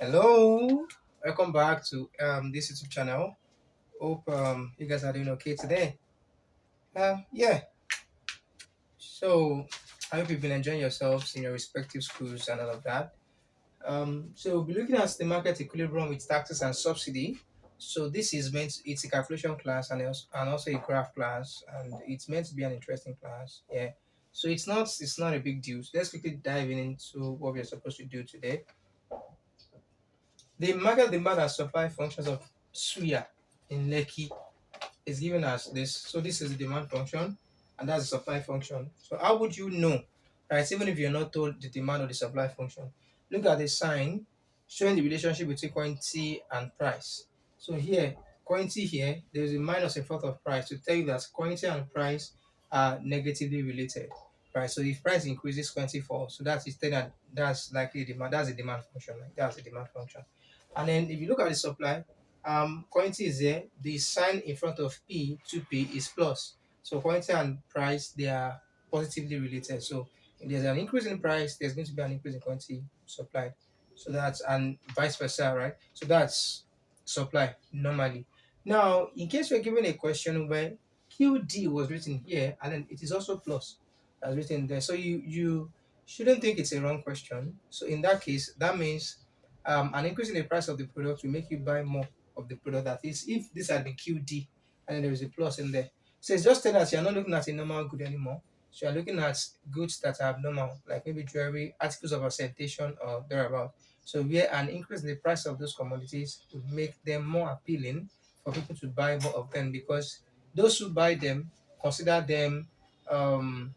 Hello, welcome back to this YouTube channel. Hope you guys are doing okay today. Yeah. So I hope you've been enjoying yourselves in your respective schools and all of that. So we'll be looking at the market equilibrium with taxes and subsidy. So this is meant it's a calculation class and also a graph class, and it's meant to be an interesting class. Yeah. So it's not a big deal. So let's quickly dive into what we're supposed to do today. The market demand and supply functions of Suya in Lekki is given as this. So this is the demand function, and that's the supply function. So how would you know, right? Even if you're not told the demand or the supply function, look at the sign showing the relationship between quantity and price. So here, quantity here, there's a minus in front of price to tell you that quantity and price are negatively related, right? So if price increases, quantity falls. So that's instead that's likely demand. That's a demand function. Like that's a demand function. And then if you look at the supply, quantity is there. The sign in front of P, 2P is plus. So quantity and price, they are positively related. So if there's an increase in price, there's going to be an increase in quantity supplied. So that's and vice versa, right? So that's supply normally. Now, in case we're given a question where QD was written here and then it is also plus as written there. So you shouldn't think it's a wrong question. So in that case, that means an increase in the price of the product will make you buy more of the product. That is, if this had been QD and then there is a plus in there. So it's just telling us you're not looking at a normal good anymore. So you're looking at goods that are abnormal, like maybe jewelry, articles of ostentation, or thereabout. So where an increase in the price of those commodities would make them more appealing for people to buy more of them because those who buy them consider them um,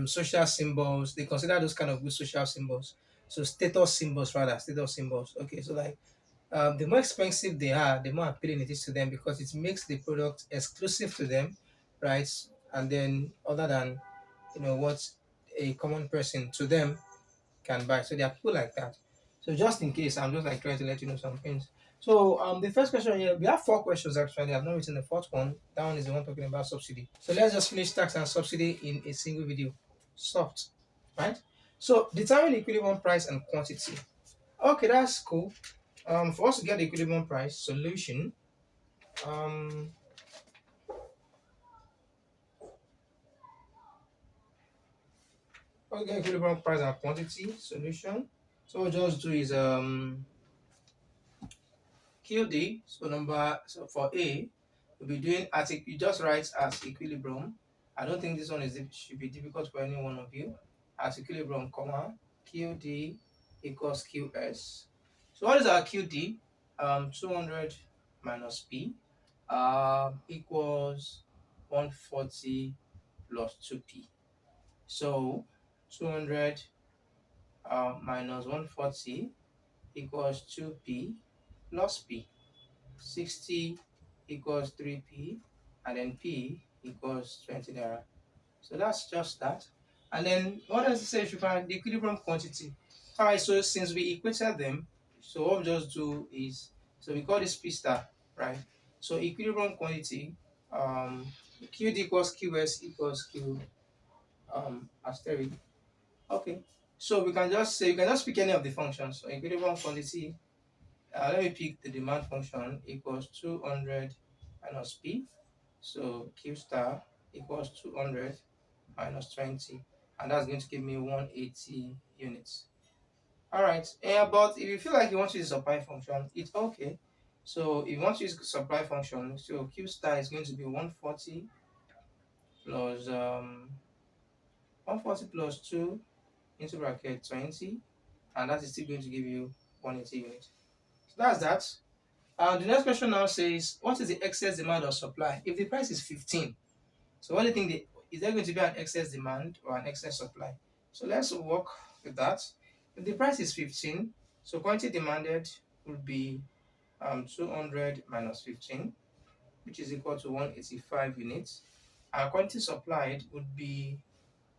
social symbols. They consider those kind of good social symbols. So status symbols rather, status symbols. Okay, so like the more expensive they are, the more appealing it is to them because it makes the product exclusive to them, right? And then other than what a common person to them can buy. So there are people like that. So just in case, I'm just like trying to let you know some things. So the first question here, we have four questions actually. I've not written the fourth one. That one is the one talking about subsidy. So let's just finish tax and subsidy in a single video. Soft, right? So determine equilibrium price and quantity. Okay, that's cool. For us to get the equilibrium price solution, um, for us to get equilibrium price and quantity solution, so what we'll just do is QD. So for A, we'll be doing you just write as equilibrium. I don't think this one should be difficult for any one of you. As equilibrium, comma QD equals QS. So what is our QD? 200 minus P equals 140 plus 2P. So 200 minus 140 equals 2P plus P. 60 equals 3P, and then P equals 20 naira. So that's just that. And then what does it say? If you find the equilibrium quantity. Alright, so since we equated them, so what we just do is, so we call this P star, right? So equilibrium quantity, um, QD equals QS equals Q asterisk. Okay. So we can just say, you can just pick any of the functions. So equilibrium quantity, let me pick the demand function equals 200 minus P. So Q star equals 200 minus 20, and that's going to give me 180 units. All right, but if you feel like you want to use a supply function, it's okay. So if you want to use supply function, so Q star is going to be 140 plus 140 plus 2 into bracket 20, and that is still going to give you 180 units. So that's that. The next question now says, what is the excess demand or supply? If the price is 15, so what do you think? Is there going to be an excess demand or an excess supply? So let's work with that. If the price is 15, so quantity demanded would be 200 minus 15, which is equal to 185 units. And quantity supplied would be,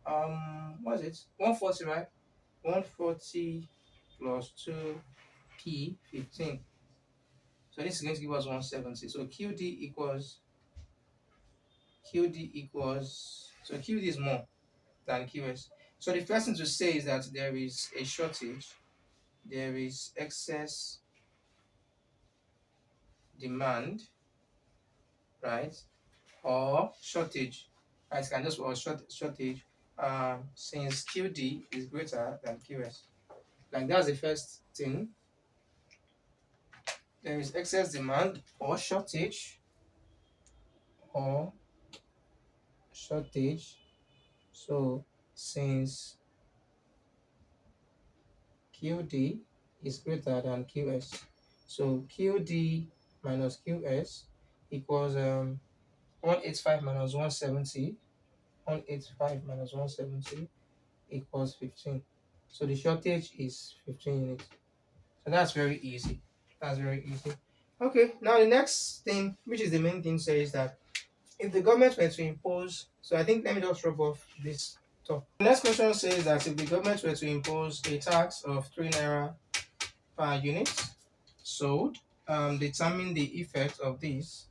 what is it? 140, right? 140 plus 2p 15. So this is going to give us 170. So so QD is more than QS. So the first thing to say is that there is a shortage there is excess demand, right, or shortage, right? It can just or shortage since QD is greater than QS. Like that's the first thing. There is excess demand or shortage. So since QD is greater than QS, so QD minus QS equals 185 minus 170. 185 minus 170 equals 15. So the shortage is 15 units. So that's very easy. That's very easy. Okay, now the next thing, which is the main thing, says that if the government were to impose, so I think let me just rub off this top. The next question says that if the government were to impose a tax of 3 naira per unit sold, determine the effect of this,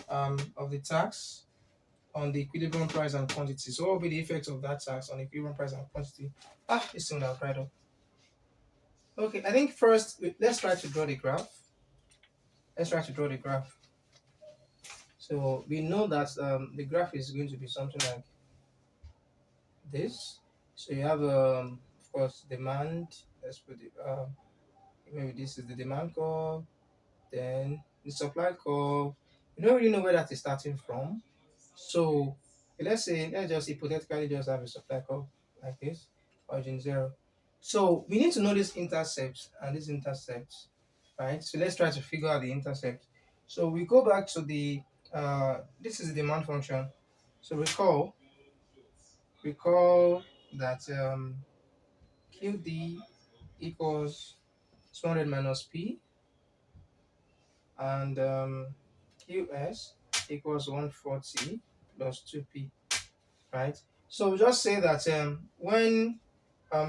of the tax on the equilibrium price and quantity. So what will be the effect of that tax on equilibrium price and quantity? This thing I've dried up. Okay, I think first let's try to draw the graph. Let's try to draw the graph. So we know that the graph is going to be something like this. So you have of course demand. Let's put it maybe this is the demand curve, then the supply curve. You don't really know where that is starting from. So let's just hypothetically just have a supply curve like this, origin zero. So we need to know this intercepts and this intercepts, right? So let's try to figure out the intercept. So we go back to the this is the demand function. So recall that QD equals 200 minus P and QS equals 140 plus 2P, right? So we just say that when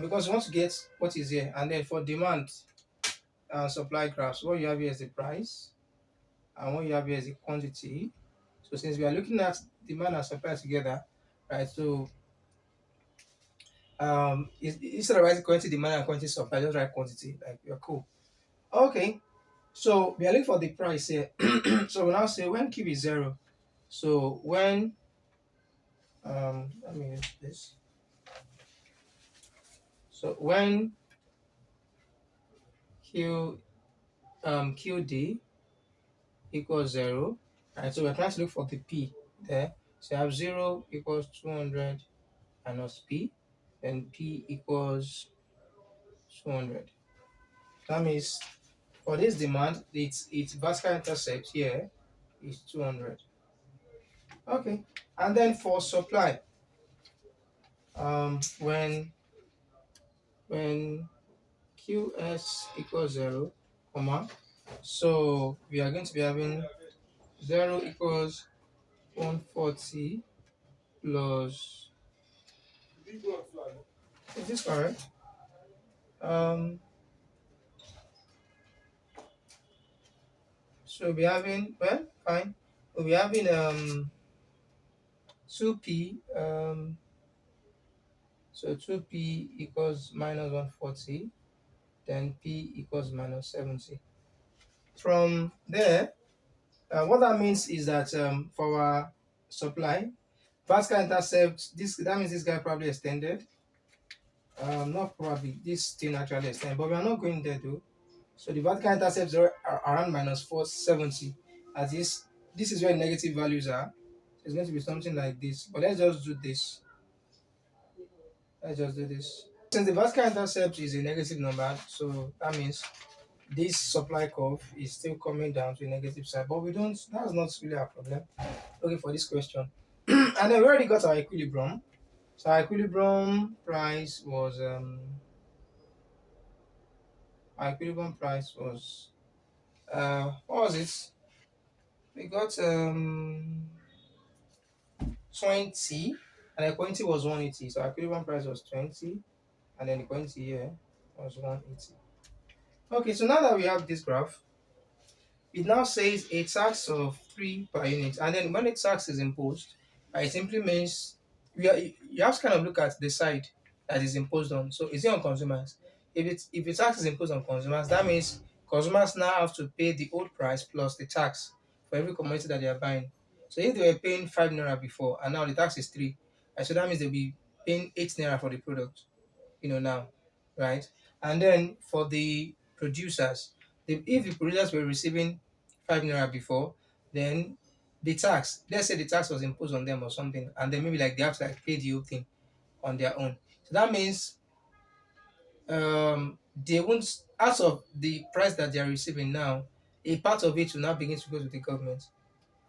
because we want to get what is here, and then for demand and supply graphs, what you have here is the price, and what you have here is the quantity. So since we are looking at demand and supply together, right? So instead of writing quantity demand and quantity supply, just write quantity. Like you're cool. Okay. So we are looking for the price here. So we now say when Q is zero. So when let me use this. So when Q QD equals zero, right? So we're trying to look for the P there. So you have 0 equals 200 minus P, then P equals 200. That means for this demand, its vertical intercept here is 200. Okay, and then for supply, when QS equals 0, comma, so we are going to be having 0 equals 140 plus, is this correct? So we'll be having, well, fine. We'll be having 2p, so 2p equals minus 140, then p equals minus 70. From there, what that means is that for our supply, vertical intercept, this that means this guy probably extended. Not probably, this thing actually extended, but we are not going there though. So the vertical intercepts are around minus 470. As this is where negative values are. So it's going to be something like this. But let's just do this. Let's just do this. Since the vertical intercept is a negative number, so that means this supply curve is still coming down to a negative side. But we don't, that's not really a problem. Okay, for this question. And then we already got our equilibrium. So our equilibrium price was what was it? We got 20 and the quantity was 180. So our equilibrium price was 20 and then the quantity here was 180. Okay, so now that we have this graph, it now says a tax of 3 per unit. And then when a tax is imposed, it simply means you have to kind of look at the side that is imposed on. So is it on consumers? if the tax is imposed on consumers, that means consumers now have to pay the old price plus the tax for every commodity that they are buying. So if they were paying 5 naira before and now the tax is 3, and so that means they'll be paying 8 naira for the product, now, right? And then for the producers, if the producers were receiving 5 naira before, then the tax, let's say the tax was imposed on them or something, and then maybe like they have to like pay the whole thing on their own. So that means they won't, out of the price that they are receiving now, a part of it will now begin to go to the government,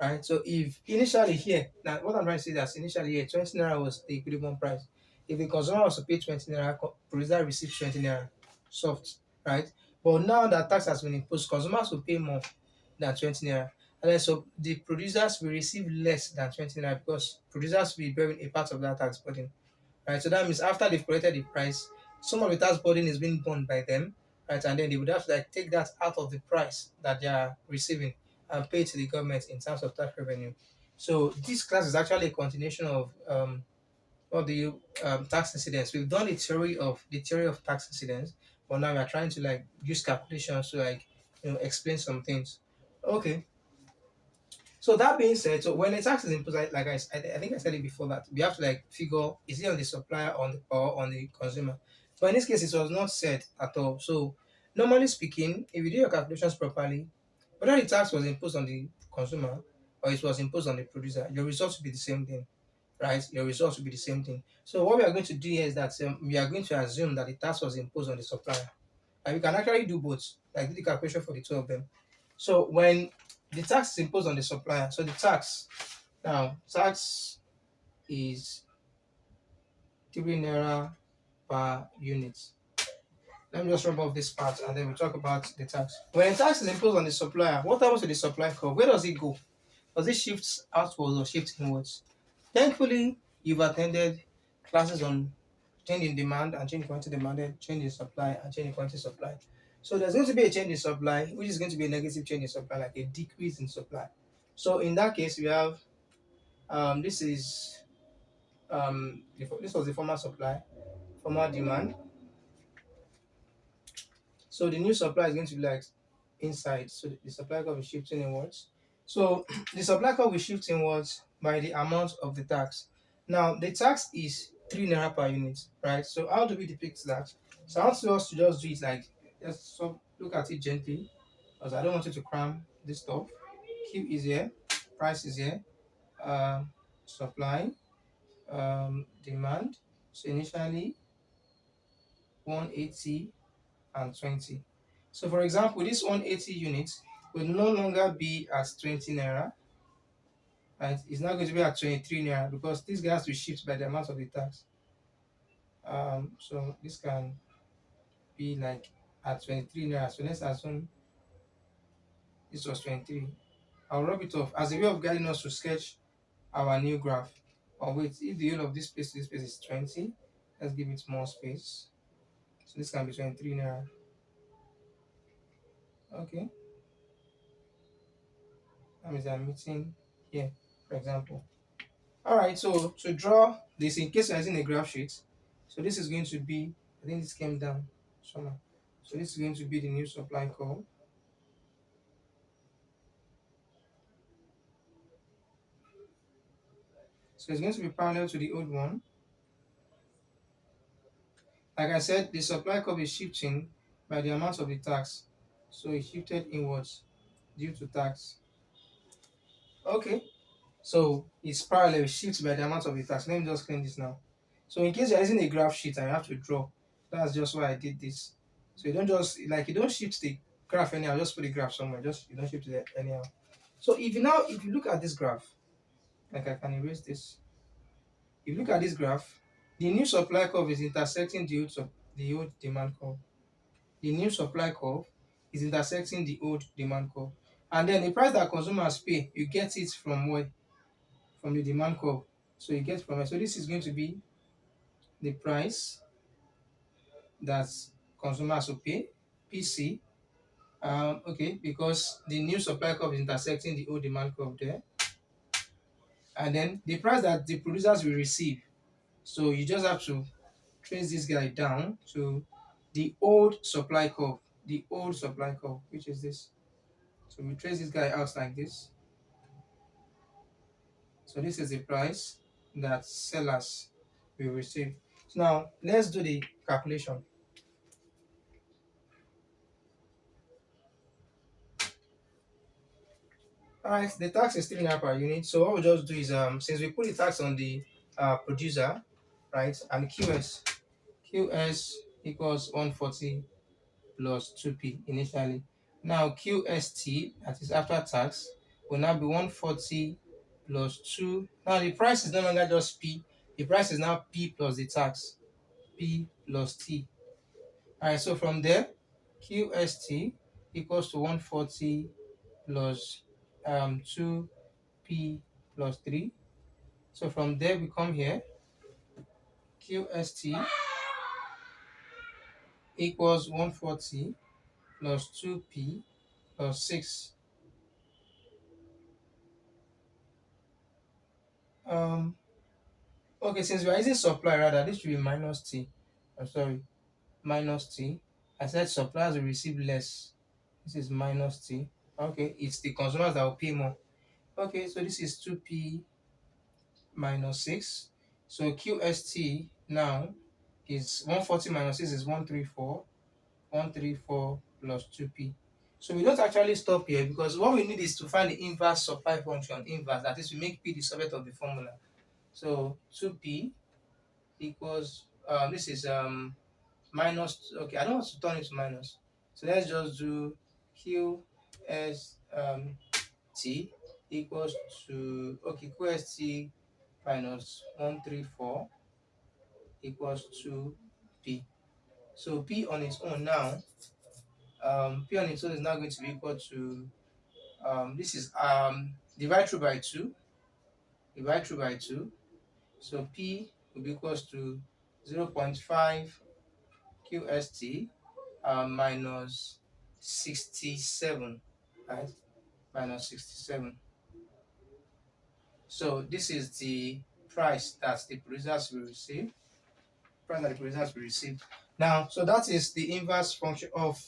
right? So if initially here, now what I'm trying to say is that initially here, 20 naira was the equivalent price. If the consumer was to pay 20 naira, producer receives 20 naira soft, right? But now that tax has been imposed, consumers will pay more than 20 naira. And then so the producers will receive less than 20 naira because producers will be bearing a part of that tax burden, right? So that means after they've collected the price, some of the tax burden is being borne by them, right? And then they would have to like take that out of the price that they are receiving and pay to the government in terms of tax revenue. So this class is actually a continuation of the tax incidents. We've done the theory of tax incidents, but now we are trying to like use calculations to like explain some things. Okay. So that being said, so when a tax is imposed, I think I said it before that we have to like figure, is it on the supplier or on the consumer? But in this case, it was not said at all. So normally speaking, if you do your calculations properly, whether the tax was imposed on the consumer or it was imposed on the producer, your results will be the same thing, right? Your results will be the same thing. So what we are going to do here is that we are going to assume that the tax was imposed on the supplier. And we can actually do both, like do the calculation for the two of them. So when the tax is imposed on the supplier, so the tax is 3 naira per unit. Let me just rub off this part and then we talk about the tax. When the tax is imposed on the supplier, what happens to the supply curve? Where does it go? Does it shift outwards or shift inwards? Thankfully, you've attended classes on change in demand and change in quantity demanded, change in supply and change in quantity supplied. So there's going to be a change in supply, which is going to be a negative change in supply, like a decrease in supply. So in that case, we have this is this was the former supply, former demand. So the new supply is going to be like inside. So the supply curve is shifting inwards. So the supply curve will shift inwards by the amount of the tax. Now the tax is 3 naira per unit, right? So how do we depict that? So I want us to just do it like just look at it gently, because I don't want you to cram this stuff. Q is here, price is here, supply, demand. So initially 180 and 20. So for example, this 180 units will no longer be at 20 naira, right? It's now going to be at 23 naira because this guy has to shift by the amount of the tax. So this can be like at 23 naira. So let's assume this was 23. I'll rub it off as a way of guiding us to sketch our new graph. Or wait, if the whole of this space to this space is 20, let's give it more space. So this can be 23 naira. Okay, that means I'm meeting here, for example. All right, so to draw this, in case you're using a graph sheet, so this is going to be, I think this came down somehow. So this is going to be the new supply curve. So it's going to be parallel to the old one. Like I said, the supply curve is shifting by the amount of the tax. So it shifted inwards due to tax. Okay, so it's parallel, it shifts by the amount of the tax. Let me just clean this now. So in case you're using a graph sheet and you have to draw, that's just why I did this. So you don't just like you don't shift the graph anyhow, just put the graph somewhere, just you don't shift it anyhow. So if you look at this graph, like I can erase this. If you look at this graph, the new supply curve is intersecting the old demand curve. The new supply curve is intersecting the old demand curve. And then the price that consumers pay, you get it from where? From the demand curve. So you get from it. So this is going to be the price that consumers will pay, PC. Okay, because the new supply curve is intersecting the old demand curve there. And then the price that the producers will receive. So you just have to trace this guy down to the old supply curve, which is this. So we trace this guy out like this. So this is the price that sellers will receive. So now let's do the calculation. Alright, the tax is 3 naira per unit. So what we'll just do is since we put the tax on the producer, right, and QS equals 140 plus 2p initially. Now QST, that is after tax, will now be 140 plus 2. Now the price is no longer just P, the price is now P plus the tax, P plus T. Alright, so from there, QST equals to 140 plus 2p plus 3. So from there we come here, QST equals 140 plus 2p plus 6. Um, okay, since we are using supply rather, this should be minus t. I'm sorry, minus t. I said suppliers will receive less. This is minus t. Okay, it's the consumers that will pay more. Okay, so this is 2p minus 6. So QST now is 140 minus 6 is 134. 134 plus 2p. So we don't actually stop here because what we need is to find the inverse supply function. Inverse, that is, we make p the subject of the formula. So 2p equals this is minus, okay, I don't want to turn it to minus. So let's just do q s t equals to, okay, qst minus 134 equals to p. So p on its own now, p on its own is now going to be equal to this is divide through by 2, divide through by 2. So p will be equals to 0.5 qst minus 67, right? Minus 67. So this is the price that the producers will receive. Price that the producers will receive. Now, so that is the inverse function of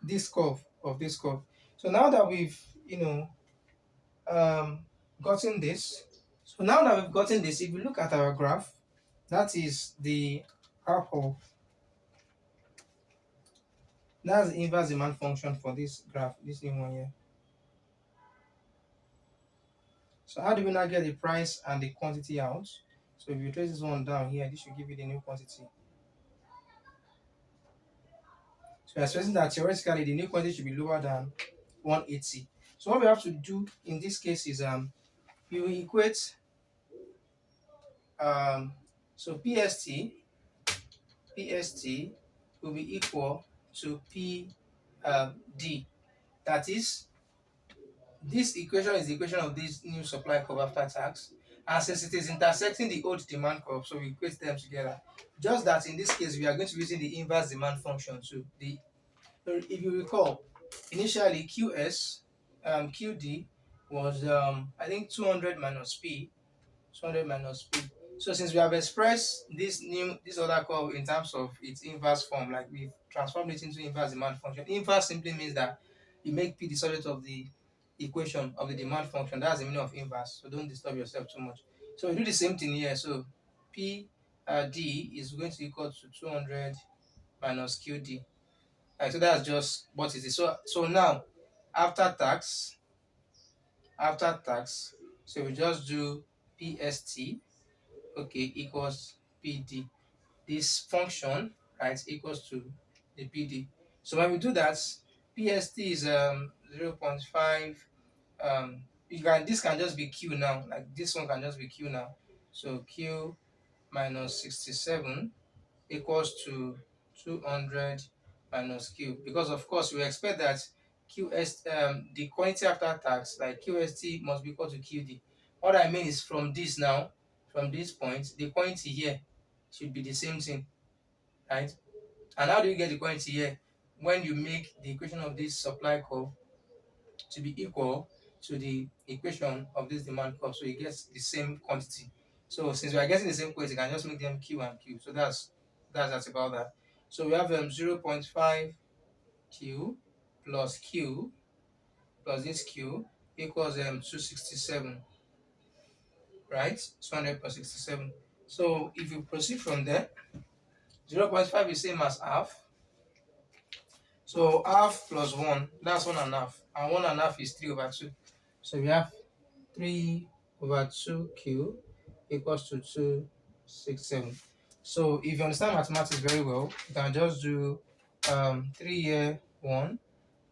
this curve, So now that we've um, gotten this, so now that we've gotten this, if we look at our graph, that is the graph of that's the inverse demand function for this graph, this new one here. So how do we now get the price and the quantity out? So if you trace this one down here, this should give you the new quantity. So we're expecting that theoretically the new quantity should be lower than 180. So what we have to do in this case is we will equate so PST will be equal to PD. That is, this equation is the equation of this new supply curve after tax. And since it is intersecting the old demand curve, so we equate them together. Just that in this case, we are going to be using the inverse demand function too. If you recall, initially QD was I think 200 minus P, 200 minus P. So since we have expressed this other curve in terms of its inverse form, like we've transformed it into inverse demand function. Inverse simply means that you make P the subject of the equation of the demand function. That's the meaning of inverse. So don't disturb yourself too much. So we do the same thing here. So P D is going to equal to 200 minus QD. Right, so that's just what it is. So now after tax, so we just do PST, okay, equals PD. This function, right, equals to the PD. So when we do that, PST is 0.5. This can just be Q now, like this one can just be Q now. So Q minus 67 equals to 200 minus Q, because of course we expect that the quantity after tax, like QST, must be equal to QD. What I mean is from this now, from this point, the quantity here should be the same thing, right? And how do you get the quantity here? When you make the equation of this supply curve to be equal to the equation of this demand curve, so you get the same quantity. So since we are getting the same quantity, you can just make them Q and Q. So that's about that. So we have 0.5 Q plus Q plus this Q equals 267, right? 200 plus 67. So if you proceed from there, 0.5 is same as half. So half plus 1, that's 1.5. And 1.5 is 3 over 2. So we have 3 over 2Q equals to 267. So if you understand mathematics very well, you can just do 3 here, 1,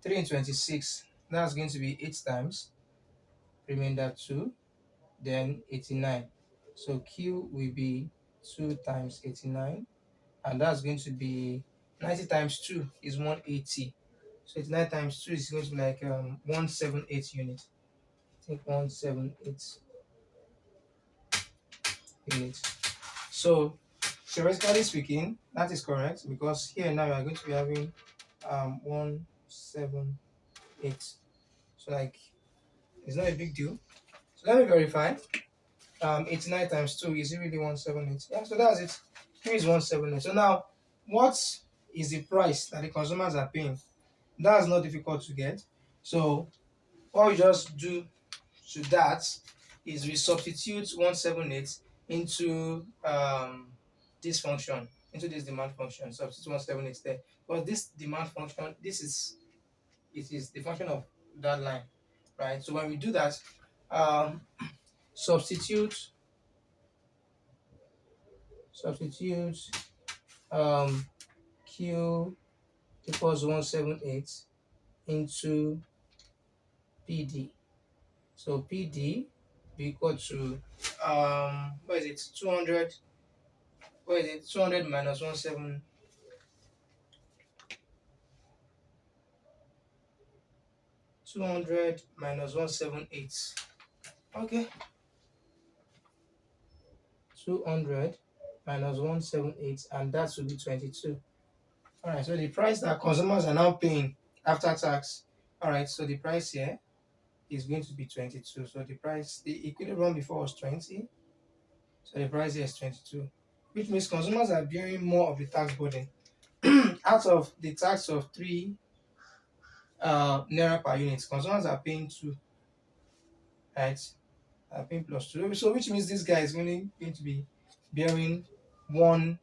3 in 26. That's going to be 8 times, remainder 2, then 89. So Q will be 2 times 89, and that's going to be 90 times 2 is 180. So 89 times 2 is going to be like 178 units. I think 178 units. So theoretically speaking, that is correct, because here now we are going to be having 178. So like it's not a big deal. So let me verify. 89 times 2 is it really 178? Yeah, so that's it. Q is 178. So now what is the price that the consumers are paying? That's not difficult to get. So what we just do to that is we substitute 178 into this function, into this demand function. Substitute 178 there. But this demand function, it is the function of that line, right? So when we do that, um, substitute substitute Q equals 178 into PD. So PD be equal to what is it? 200. What is it? 200 minus 17. 200 minus 178. Okay. 200 minus 178, and that will be 22. All right. So the price that consumers are now paying after tax. All right. So the price here is going to be 22. So the equilibrium before was 20. So the price here is 22, which means consumers are bearing more of the tax burden. Out of the tax of 3 naira per unit, consumers are paying 2, right? Are paying plus 2. So which means this guy is only going to be bearing 1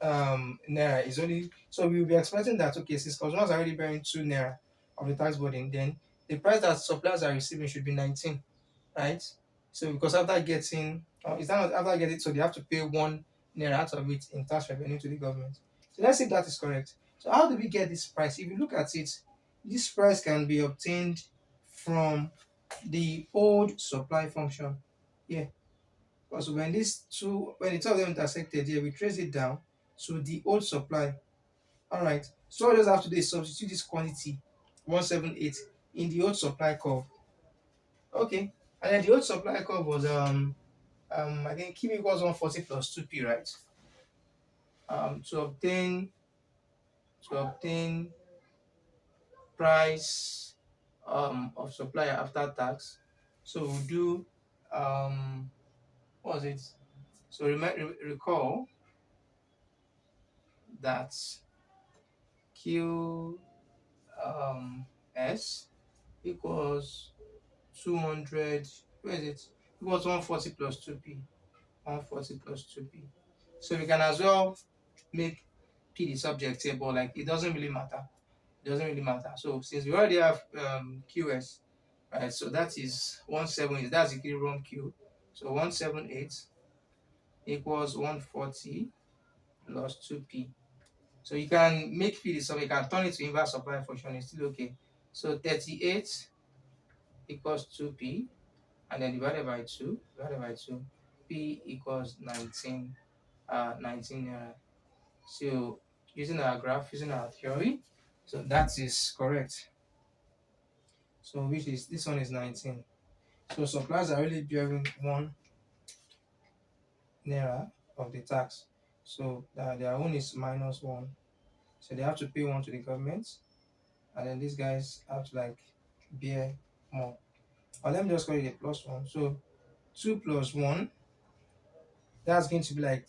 naira. Is only, so we'll be expecting that, okay, since consumers are already bearing 2 naira of the tax burden, then the price that suppliers are receiving should be 19, right? So because after getting, is that not after getting, so they have to pay 1 naira out of it in tax revenue to the government. So let's see if that is correct. So how do we get this price? If you look at it, this price can be obtained from the old supply function here. Because when the two of them intersected here, we trace it down to the old supply. All right. So all we just have to do is substitute this quantity 178 in the old supply curve. Okay. And then the old supply curve was I think Q equals 140 plus 2p, right? To obtain price of supplier after tax. So we'll do what was it? So recall that Q S equals 200. Where is it? Equals 140 plus 2p. 140 plus 2p. So we can as well make P the subject here, but like it doesn't really matter. It doesn't really matter. So since we already have QS, right? So that is 178. That's equilibrium Q. So 178 equals 140 plus 2p. So you can make P the subject, you can turn it to inverse supply function, it's still okay. So 38 equals 2p, and then divided by 2, p equals 19, 19 naira. So using our graph, using our theory, so that is correct. So which is, this one is 19. So suppliers are really bearing 1 naira of the tax. So their own is minus 1. So they have to pay 1 to the government, and then these guys have to like bear more. Or let me just call it a plus 1. So 2 plus 1, that's going to be like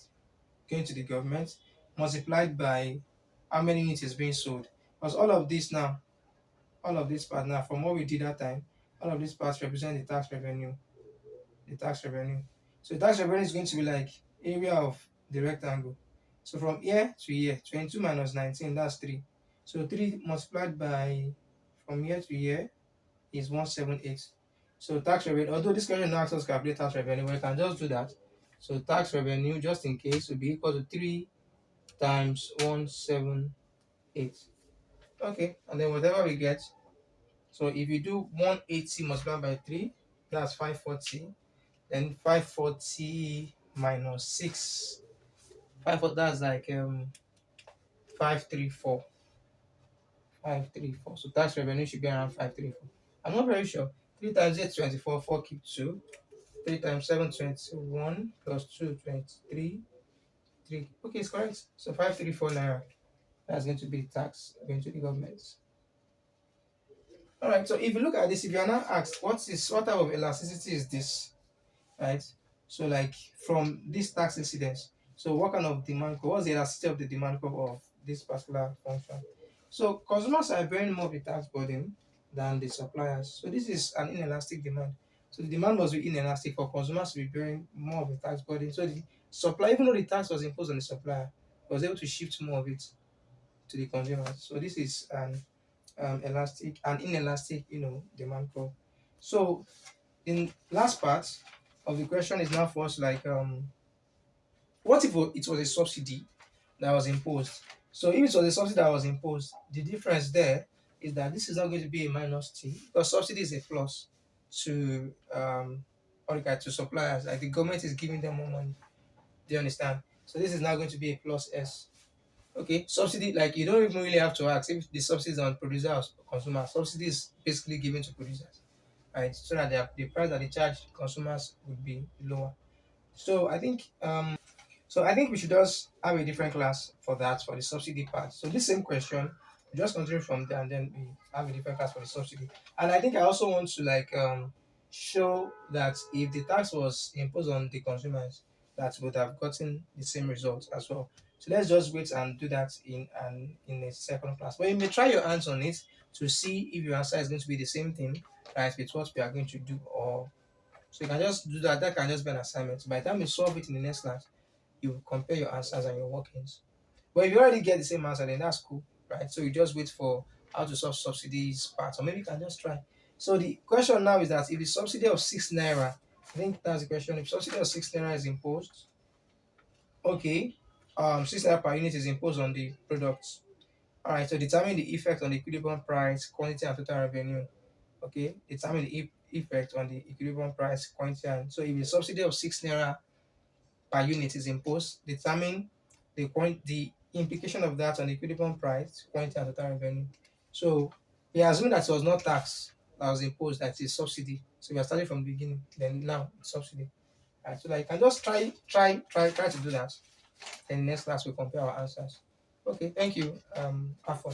going to the government, multiplied by how many units is being sold. Because all of this now, all of this part now, from what we did that time, all of these parts represent the tax revenue. The tax revenue. So the tax revenue is going to be like area of the rectangle. So from here to here, 22 minus 19, that's 3. So 3 multiplied by from here to here is 178. So tax revenue, although this question now asks us to calculate tax revenue, we can just do that. So tax revenue, just in case, will be equal to 3 times 178. Okay, and then whatever we get. So if you do 180 multiplied by 3, that's 540. Then 540 minus 6. 540, that's like 534. 534. So tax revenue should be around 534. I'm not very sure. 3 times 8 24, 4 keep 2. 3 times 7 21 plus 2 23. 3. Okay, it's correct. So 534 naira. That's going to be the tax going to the government. Alright, so if you look at this, if you are now asked what type of elasticity is this? Right? So like from this tax incidence, so what kind of demand curve, what's the elasticity of the demand curve of this particular function? So consumers are bearing more of the tax burden than the suppliers. So this is an inelastic demand. So the demand must be inelastic for consumers to be bearing more of the tax burden. So the supply, even though the tax was imposed on the supplier, was able to shift more of it to the consumers. So this is an inelastic, demand curve. So in last part of the question is now for us like what if it was a subsidy that was imposed? So if it was a subsidy that was imposed, the difference there is that this is not going to be a minus t because subsidy is a plus to okay, to suppliers, like the government is giving them more money. Do you understand? So this is now going to be a plus s. Okay, subsidy, like you don't even really have to ask if the subsidy is on producer or consumer. Subsidy is basically given to producers, right? So that the price that they charge consumers would be lower. So I think we should just have a different class for that, for the subsidy part. So this same question, we just continue from there and then we have a different class for the subsidy. And I think I also want to like show that if the tax was imposed on the consumers, that would have gotten the same result as well. So let's just wait and do that in a second class. But you may try your hands on it to see if your answer is going to be the same thing, right, with what we are going to do, or so you can just do that. That can just be an assignment. By the time you solve it in the next class, you compare your answers and your workings. But if you already get the same answer, then that's cool, right? So you just wait for how to solve subsidies part, or maybe you can just try. So the question now is that if the subsidy of 6 naira, I think that's the question. If subsidy of 6 naira is imposed, okay, 6 naira per unit is imposed on the products. All right, so determine the effect on the equilibrium price, quantity, and total revenue. Okay, determine the effect on the equilibrium price, quantity, and so if the subsidy of 6 naira per unit is imposed, determine the implication of that on the equilibrium price, quantity, and total revenue. So we assume that it was not tax that was imposed, that is subsidy. So we are starting from the beginning, then now it's subsidy. Right, so that you can just try to do that. Then next class we'll compare our answers. Okay, thank you. Have fun.